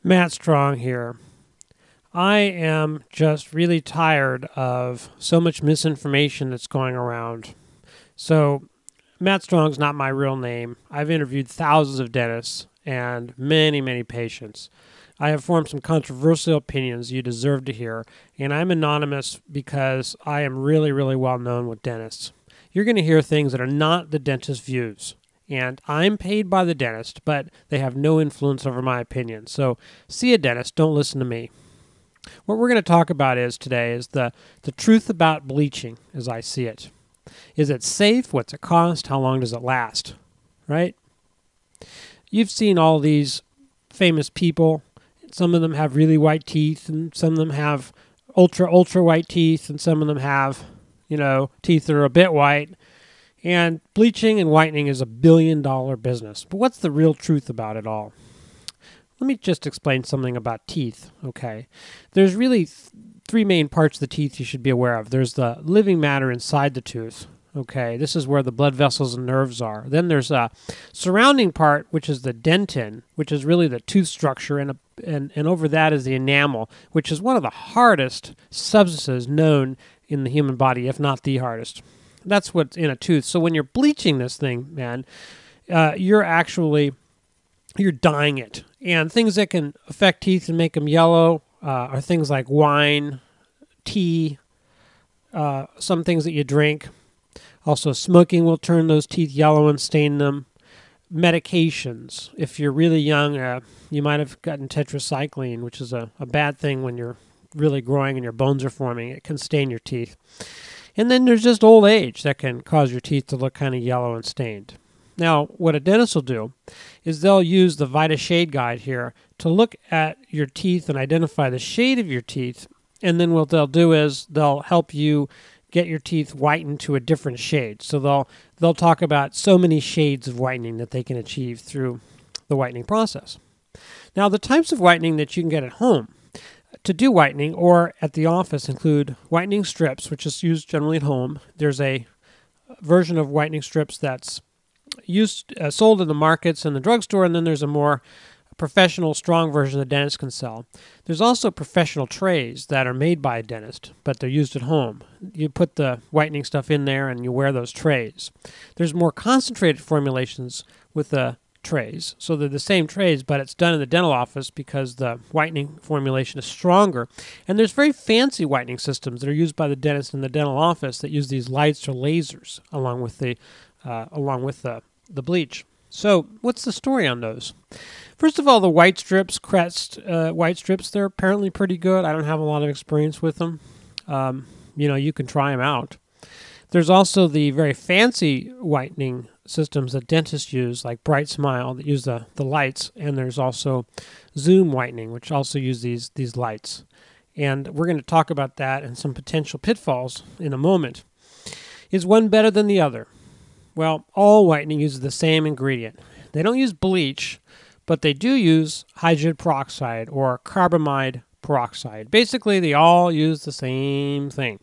Matt Strong here. I am just really tired of so much misinformation that's going around. So, Matt Strong's not my real name. I've interviewed thousands of dentists and many, many patients. I have formed some controversial opinions you deserve to hear, and I'm anonymous because I am really, really well known with dentists. You're going to hear things that are not the dentist's views. And I'm paid by the dentist, but they have no influence over my opinion. So see a dentist, don't listen to me. What we're going to talk about today is the truth about bleaching as I see it. Is it safe? What's it cost? How long does it last? Right? You've seen all these famous people. Some of them have really white teeth, and some of them have ultra white teeth, and some of them have, teeth that are a bit white. And bleaching and whitening is $1 billion business. But what's the real truth about it all? Let me just explain something about teeth, okay? There's really three main parts of the teeth you should be aware of. There's the living matter inside the tooth, okay? This is where the blood vessels and nerves are. Then there's a surrounding part, which is the dentin, which is really the tooth structure, and over that is the enamel, which is one of the hardest substances known in the human body, if not the hardest. That's what's in a tooth. So when you're bleaching this thing, man, you're dyeing it. And things that can affect teeth and make them yellow are things like wine, tea, some things that you drink. Also, smoking will turn those teeth yellow and stain them. Medications. If you're really young, you might have gotten tetracycline, which is a bad thing when you're really growing and your bones are forming. It can stain your teeth. And then there's just old age that can cause your teeth to look kind of yellow and stained. Now, what a dentist will do is they'll use the Vita Shade Guide here to look at your teeth and identify the shade of your teeth. And then what they'll do is they'll help you get your teeth whitened to a different shade. So they'll talk about so many shades of whitening that they can achieve through the whitening process. Now, the types of whitening that you can get at home to do whitening or at the office include whitening strips, which is used generally at home. There's a version of whitening strips that's sold in the markets and the drugstore, and then there's a more professional, strong version the dentist can sell. There's also professional trays that are made by a dentist, but they're used at home. You put the whitening stuff in there and you wear those trays. There's more concentrated formulations with the trays. So they're the same trays, but it's done in the dental office because the whitening formulation is stronger. And there's very fancy whitening systems that are used by the dentist in the dental office that use these lights or lasers along with the bleach. So what's the story on those? First of all, the white strips, Crest white strips, they're apparently pretty good. I don't have a lot of experience with them. You can try them out. There's also the very fancy whitening systems that dentists use, like Bright Smile, that use the lights, and there's also Zoom whitening, which also use these lights. And we're going to talk about that and some potential pitfalls in a moment. Is one better than the other? Well, all whitening uses the same ingredient. They don't use bleach, but they do use hydrogen peroxide or carbamide peroxide. Basically, they all use the same thing.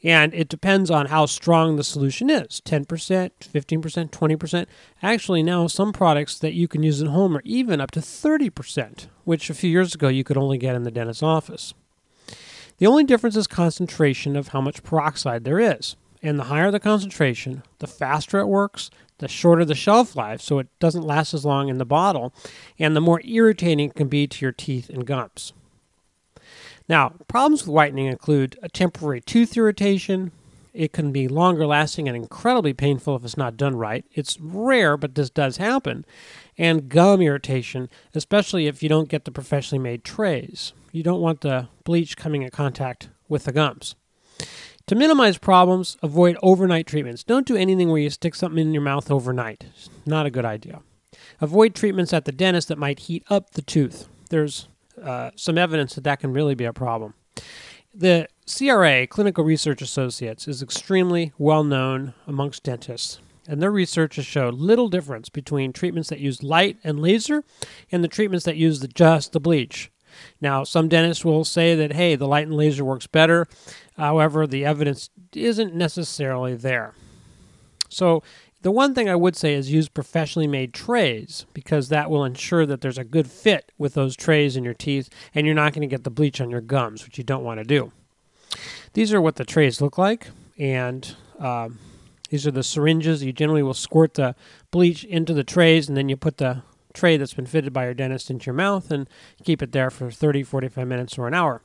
And it depends on how strong the solution is. 10%, 15%, 20%. Actually, now some products that you can use at home are even up to 30%, which a few years ago you could only get in the dentist's office. The only difference is concentration of how much peroxide there is. And the higher the concentration, the faster it works, the shorter the shelf life, so it doesn't last as long in the bottle, and the more irritating it can be to your teeth and gums. Now, problems with whitening include a temporary tooth irritation. It can be longer lasting and incredibly painful if it's not done right. It's rare, but this does happen. And gum irritation, especially if you don't get the professionally made trays. You don't want the bleach coming in contact with the gums. To minimize problems, avoid overnight treatments. Don't do anything where you stick something in your mouth overnight. It's not a good idea. Avoid treatments at the dentist that might heat up the tooth. There's some evidence that can really be a problem. The CRA, Clinical Research Associates, is extremely well known amongst dentists, and their research has showed little difference between treatments that use light and laser and the treatments that use just the bleach. Now, some dentists will say that, hey, the light and laser works better. However, the evidence isn't necessarily there. So The one thing I would say is use professionally made trays, because that will ensure that there's a good fit with those trays in your teeth, and you're not going to get the bleach on your gums, which you don't want to do. These are what the trays look like, and these are the syringes. You generally will squirt the bleach into the trays, and then you put the tray that's been fitted by your dentist into your mouth and keep it there for 30, 45 minutes or an hour.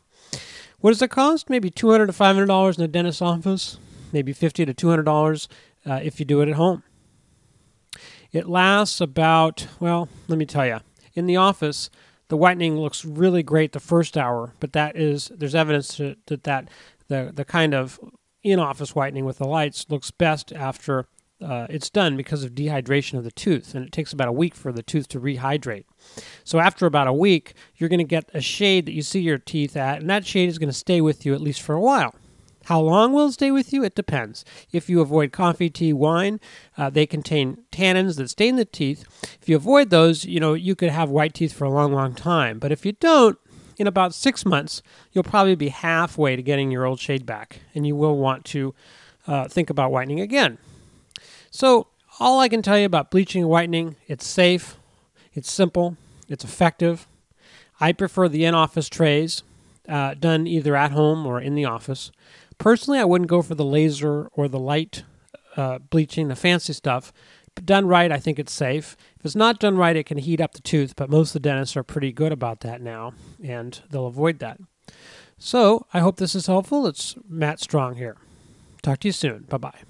What does it cost? Maybe $200 to $500 in a dentist's office, maybe $50 to $200 if you do it at home. It lasts about, well, let me tell you, in the office, the whitening looks really great the first hour, but there's evidence that the kind of in-office whitening with the lights looks best after it's done because of dehydration of the tooth, and it takes about a week for the tooth to rehydrate. So after about a week, you're going to get a shade that you see your teeth at, and that shade is going to stay with you at least for a while. How long will it stay with you? It depends. If you avoid coffee, tea, wine, they contain tannins that stain the teeth. If you avoid those, you could have white teeth for a long, long time. But if you don't, in about 6 months, you'll probably be halfway to getting your old shade back, and you will want to think about whitening again. So all I can tell you about bleaching and whitening, it's safe, it's simple, it's effective. I prefer the in-office trays done either at home or in the office. Personally, I wouldn't go for the laser or the light bleaching, the fancy stuff. But done right, I think it's safe. If it's not done right, it can heat up the tooth, but most of the dentists are pretty good about that now, and they'll avoid that. So I hope this is helpful. It's Matt Strong here. Talk to you soon. Bye-bye.